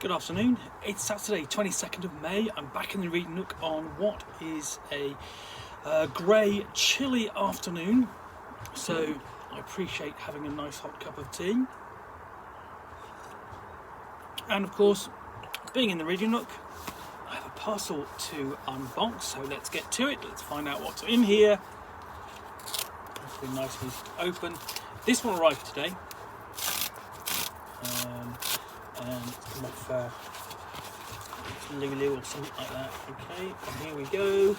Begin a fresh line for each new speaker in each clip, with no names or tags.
Good afternoon. It's Saturday, 22nd of May. I'm back in the Reading Nook on what is a grey, chilly afternoon. So I appreciate having a nice hot cup of tea. And of course, being in the Reading Nook, I have a parcel to unbox. So let's get to it. Let's find out what's in here. It's been nicely open. This one arrived today. And it's come off Lulu or something like that. Okay, and here we go.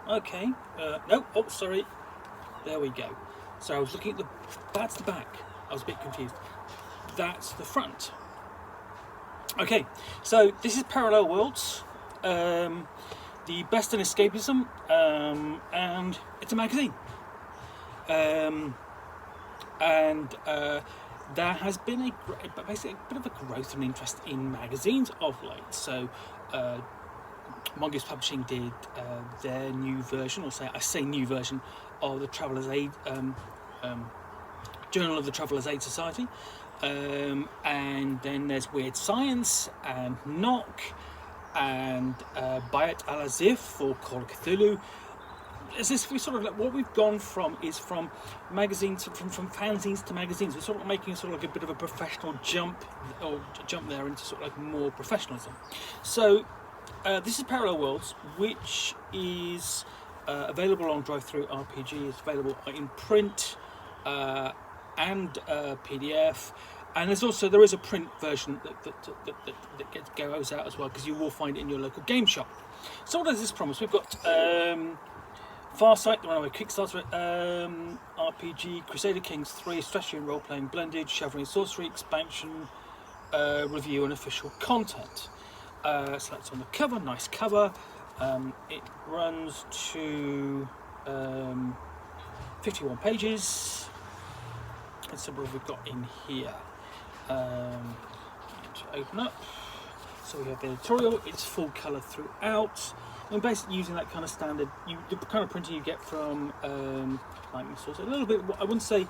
Okay, no, oh sorry, there we go. So I was looking at that's the back. I was a bit confused. That's the front. Okay, so this is Parallel Worlds, the best in escapism, and it's a magazine. There has been basically a bit of a growth and interest in magazines of late. So, Mongoose Publishing did their new version, I say new version, of the Traveller's Aid Journal of the Traveller's Aid Society, and then there's Weird Science and Nook and Bayat Al-Azif or Call of Cthulhu. Is this we sort of like what we've gone from is from magazines from fanzines to magazines. We're sort of making sort of like a bit of a professional jump there into sort of like more professionalism. So this is Parallel Worlds, which is available on Drive-Thru RPG. It's available in print and PDF, and there is a print version that goes out as well, because you will find it in your local game shop. So what does this promise? We've got Farsight, the runaway Kickstarter RPG, Crusader Kings 3, strategy and role-playing blended, Chivalry and Sorcery expansion, review and official content. So that's on the cover, nice cover. It runs to 51 pages. Let's see what we've got in here. To open up. So we have the editorial, it's full colour throughout. I'm basically using that kind of standard, the kind of printing you get from Lightning Source. A little bit, I wouldn't say,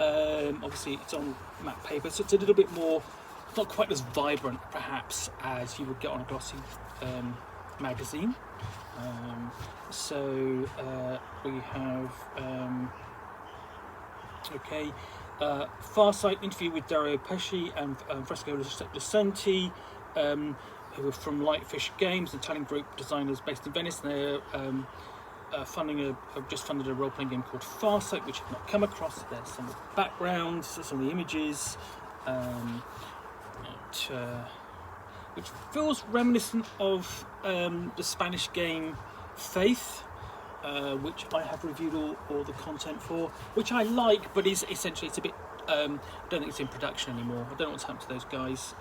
obviously it's on matte paper, so it's a little bit more, it's not quite as vibrant perhaps as you would get on a glossy magazine. We have, Farsight interview with Dario Pesci and Fresco Lucenti, who are from Lightfish Games, an Italian group designers based in Venice. And they're just funded a role-playing game called Farsight, which I've not come across. There's some of the backgrounds, some of the images, which feels reminiscent of the Spanish game Faith, which I have reviewed all the content for, which I like, but is essentially it's a bit. I don't think it's in production anymore. I don't know what's happened to those guys.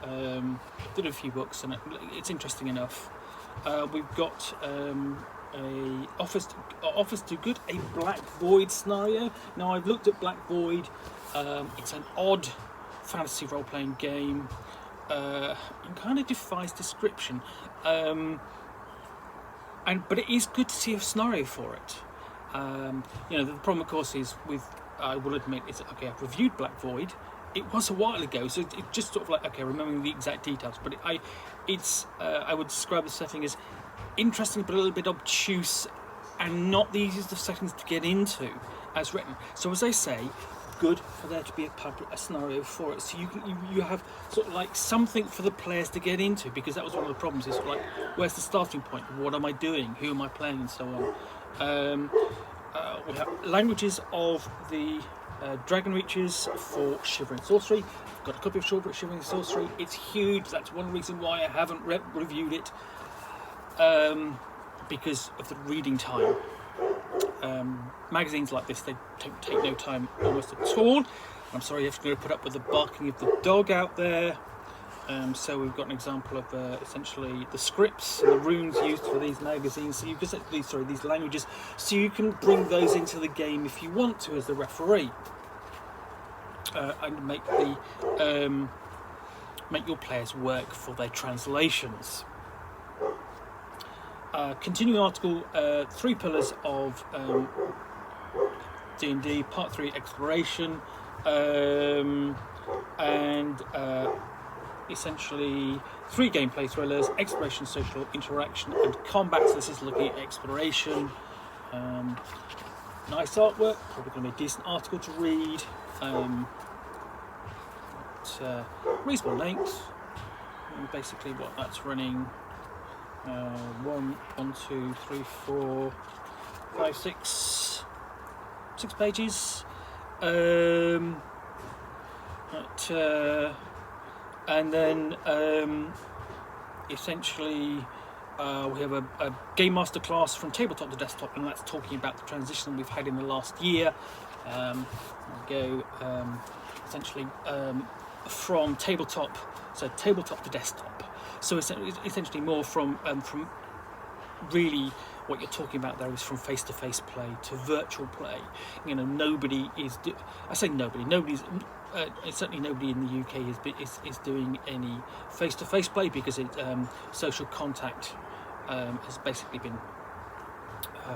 Did a few books and it's interesting enough. We've got a Office to Good, a Black Void scenario. Now I've looked at Black Void. It's an odd fantasy role-playing game. It kind of defies description. But it is good to see a scenario for it. The problem, of course, is I will admit, I've reviewed Black Void. It was a while ago, so it's just sort of like, remembering the exact details. But I would describe the setting as interesting, but a little bit obtuse, and not the easiest of settings to get into, as written. So as I say, good for there to be a scenario for it, so you have sort of like something for the players to get into, because that was one of the problems. Is like, where's the starting point? What am I doing? Who am I playing? And so on. We have languages of the Dragon Reaches for Chivalry and Sorcery. I've got a copy of Chivalry and Sorcery. It's huge. That's one reason why I haven't reviewed it, because of the reading time. Magazines like this, they take no time almost at all. I'm sorry you have to put up with the barking of the dog out there. So we've got an example of essentially the scripts and the runes used for these magazines. So you can these languages, so you can bring those into the game if you want to as the referee, and make your players work for their translations. Continuing article, 3 pillars of D&D, part 3 exploration. And essentially 3 gameplay thrillers: exploration, social interaction, and combat. So this is looking at exploration. Nice artwork, probably going to be a decent article to read. Reasonable length. And basically, what that's running: 1, 2, 3, 4, 5, 6 pages. And then essentially we have a game master class from tabletop to desktop, and that's talking about the transition we've had in the last year. Essentially from tabletop to desktop. So essentially more from really what you're talking about there is from face-to-face play to virtual play. Nobody is. I say nobody. Nobody's. Certainly nobody in the UK is doing any face-to-face play because social contact has basically been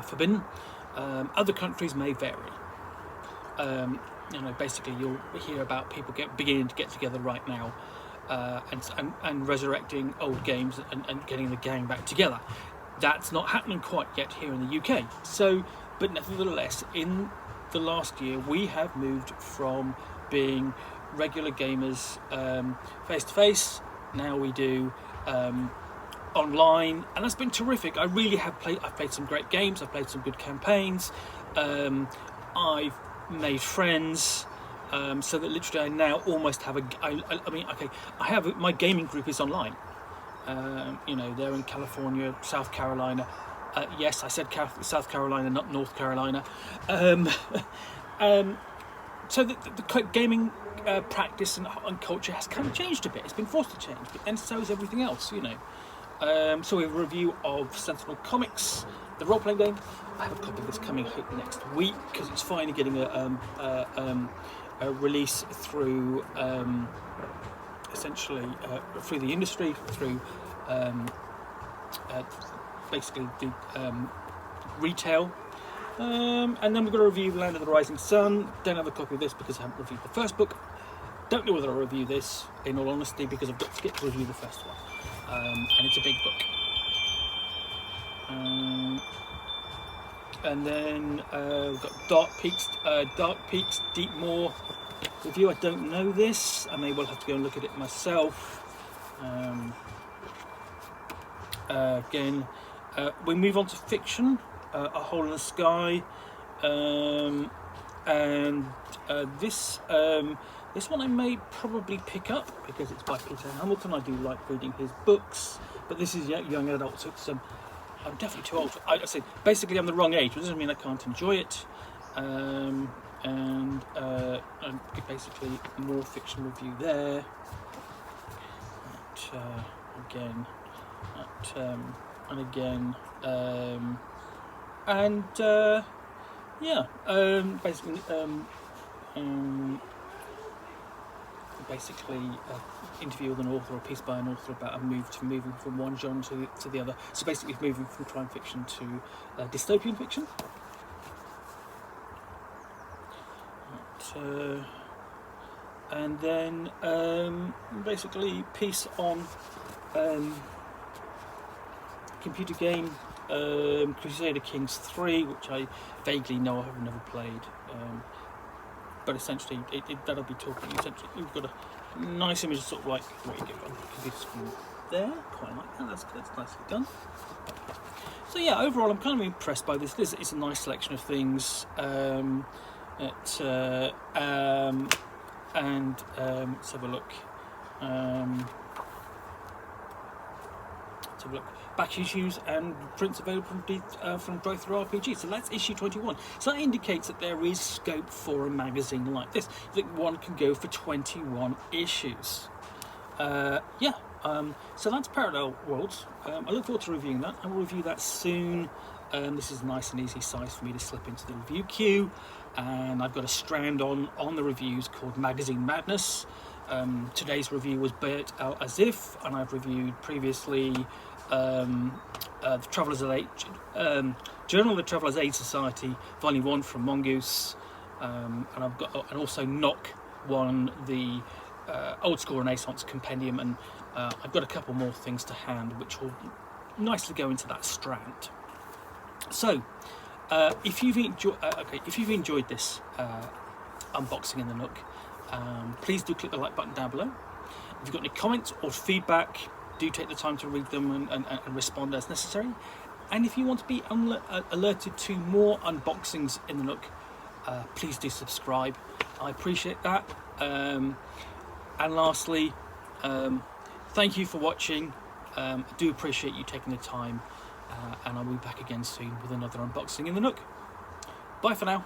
forbidden. Other countries may vary. Basically you'll hear about people beginning to get together right now and resurrecting old games and getting the gang back together. That's not happening quite yet here in the UK. But nevertheless, in the last year, we have moved from being regular gamers face to face. Now we do online, and that's been terrific. I've played some great games. I've played some good campaigns. I've made friends. So that literally I now almost have my gaming group is online. They're in California, South Carolina. Yes, I said South Carolina, not North Carolina. So the gaming practice and culture has kind of changed a bit. It's been forced to change, and so is everything else, So we have a review of Sentinel Comics, the role-playing game. I have a copy of this coming next week because it's finally getting a release through essentially through the industry, through basically the retail. And then we've got to review Land of the Rising Sun. Don't have a copy of this because I haven't reviewed the first book. Don't know whether I'll review this, in all honesty, because I've got to get to review the first one. And it's a big book. And then we've got Dark Peaks Deep Moor review. I don't know this. I may well have to go and look at it myself. Again, we move on to fiction. A Hole in the Sky, and this one I may probably pick up because it's by Peter Hamilton. I do like reading his books, but this is young adult, so I'm definitely too old. I say basically I'm the wrong age, but it doesn't mean I can't enjoy it. And basically more fiction review there. Basically interview with an author or a piece by an author about moving from one genre to the other. So basically moving from crime fiction to dystopian fiction. And then basically piece on computer game Crusader Kings 3, which I vaguely know I have never played, but essentially that'll be talking. Essentially, we've got a nice image of sort of like what you get on the computer screen there. Quite like that. That's nicely done. So yeah, overall I'm kind of impressed by this. This is a nice selection of things. Let's have a look. Let's have a look. Back issues and prints available from Drive-Thru RPG. So that's issue 21. So that indicates that there is scope for a magazine like this. I think one can go for 21 issues. So that's Parallel Worlds. I look forward to reviewing that. I will review that soon. This is a nice and easy size for me to slip into the review queue. And I've got a strand on the reviews called Magazine Madness. Today's review was Bayat Al-Azif, and I've reviewed previously the Traveller's Aid, Journal of the Traveller's Aid Society, Volume 1 from Mongoose, and also Nook won the old school Renaissance compendium, and I've got a couple more things to hand which will nicely go into that strand. So if you've enjoyed this unboxing in the Nook, please do click the like button down below. If you've got any comments or feedback, do take the time to read them and respond as necessary. And if you want to be alerted to more unboxings in the Nook, please do subscribe. I appreciate that. And lastly, thank you for watching. I do appreciate you taking the time, and I'll be back again soon with another unboxing in the Nook. Bye for now.